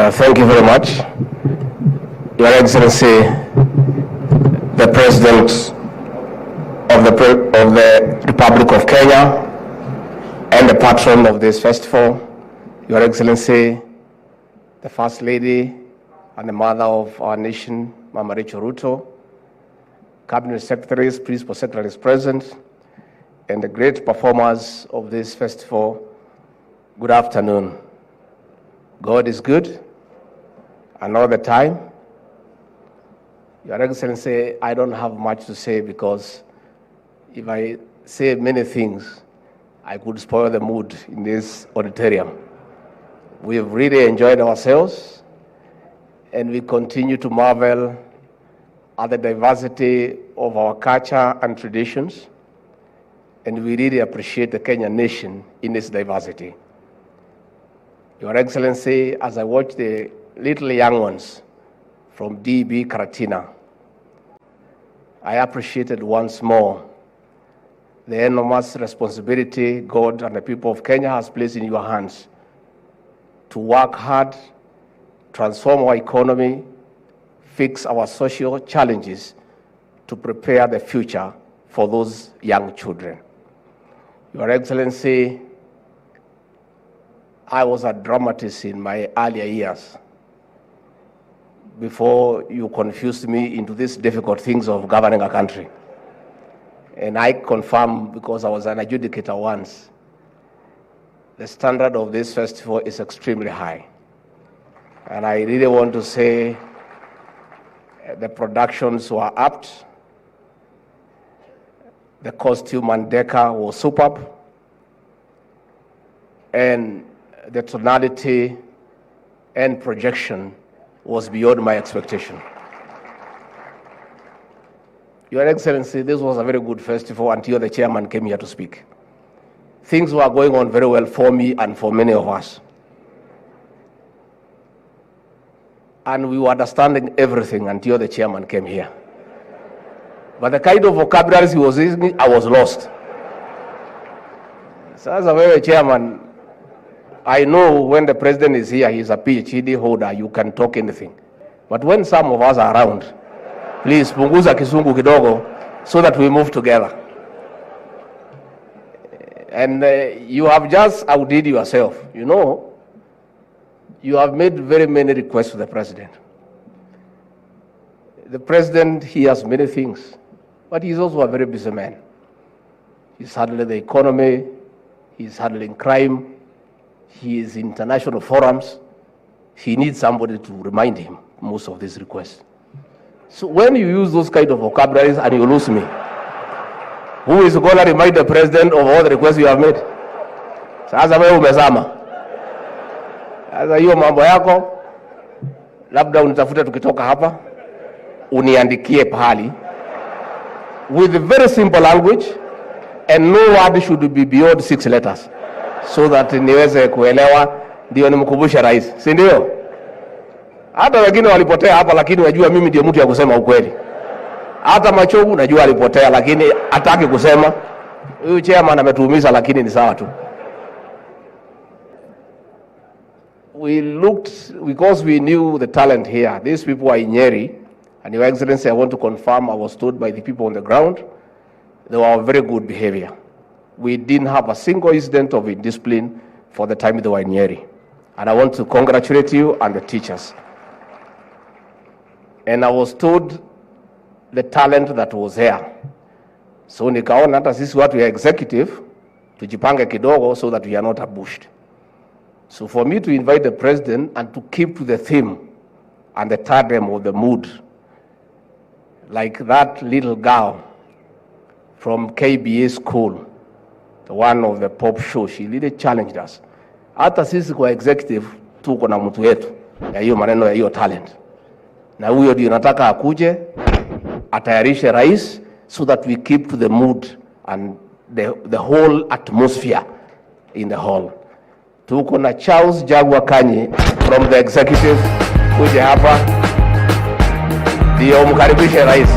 Thank you very much. Your Excellency, the President of the Republic of Kenya and the patron of this festival, Your Excellency, the First Lady and the mother of our nation, Mama Rachel Ruto, Cabinet Secretaries, Principal Secretaries present, and the great performers of this festival, good afternoon. God is good, and all the time. Your Excellency, I don't have much to say because if I say many things, I could spoil the mood in this auditorium. We have really enjoyed ourselves, and we continue to marvel at the diversity of our culture and traditions, and we really appreciate the Kenyan nation in its diversity. Your Excellency, as I watch the little young ones from DB Karatina, I appreciated once more the enormous responsibility God and the people of Kenya has placed in your hands to work hard, transform our economy, fix our social challenges, to prepare the future for those young children. Your Excellency, I was a dramatist in my earlier years before you confused me into these difficult things of governing a country. And I confirm, because I was an adjudicator once, the standard of this festival is extremely high. And I really want to say the productions were apt, the costume and decor was superb, and the tonality and projection was beyond my expectation. Your Excellency, this was a very good festival until the chairman came here to speak. Things were going on very well for me and for many of us. And we were understanding everything until the chairman came here. But the kind of vocabularies he was using, I was lost. So as a very chairman, I know when the president is here, he's a PhD holder, you can talk anything. But when some of us are around, please, punguza kisungu kidogo so that we move together. And you have just outdid yourself. You know, you have made very many requests to the president. The president, he has many things, but he's also a very busy man. He's handling the economy, he's handling crime, he is in international forums. He needs somebody to remind him most of these requests. So when you use those kind of vocabularies and you lose me, who is going to remind the president of all the requests you have made? Sasa wewe umezama. Sasa hiyo mambo yako, labda unitafuta tukitoka hapa, uniandikie pahali, with very simple language, and no word should be beyond 6 letters. So that niweze kuelewa, ndio nimkumbushe rais, si ndio? Hata wengine walipotea hapa, lakini wajua mimi ndio mtu ya kusema ukweli. Hata Machogu najua alipotea, lakini hataki kusema. Huyu chairman ametuumiza, lakini ni sawa tu. We looked, because we knew the talent here. These people are in Nyeri, and Your Excellency, I want to confirm, I was told by the people on the ground, they were of very good behavior. We didn't have a single incident of indiscipline for the time they were in Nyeri. And I want to congratulate you and the teachers. And I was told the talent that was here. So nikaona hata sisi watu ya executive, tujipange kidogo so that we are not ambushed. So for me to invite the president and to keep to the theme and the tandem of the mood, like that little girl from KBA school, one of the pop shows, she really challenged us. Hata sisi kwa executive tuko na mtu yetu ya hiyo maneno ya hiyo talent, na huyo ndio nataka akuje atayarishe rais, so that we keep to the mood and the whole atmosphere in the hall. Tuko na Charles Jagua Kanyi from the executive, kuje hapa ndio mkaribishe rais.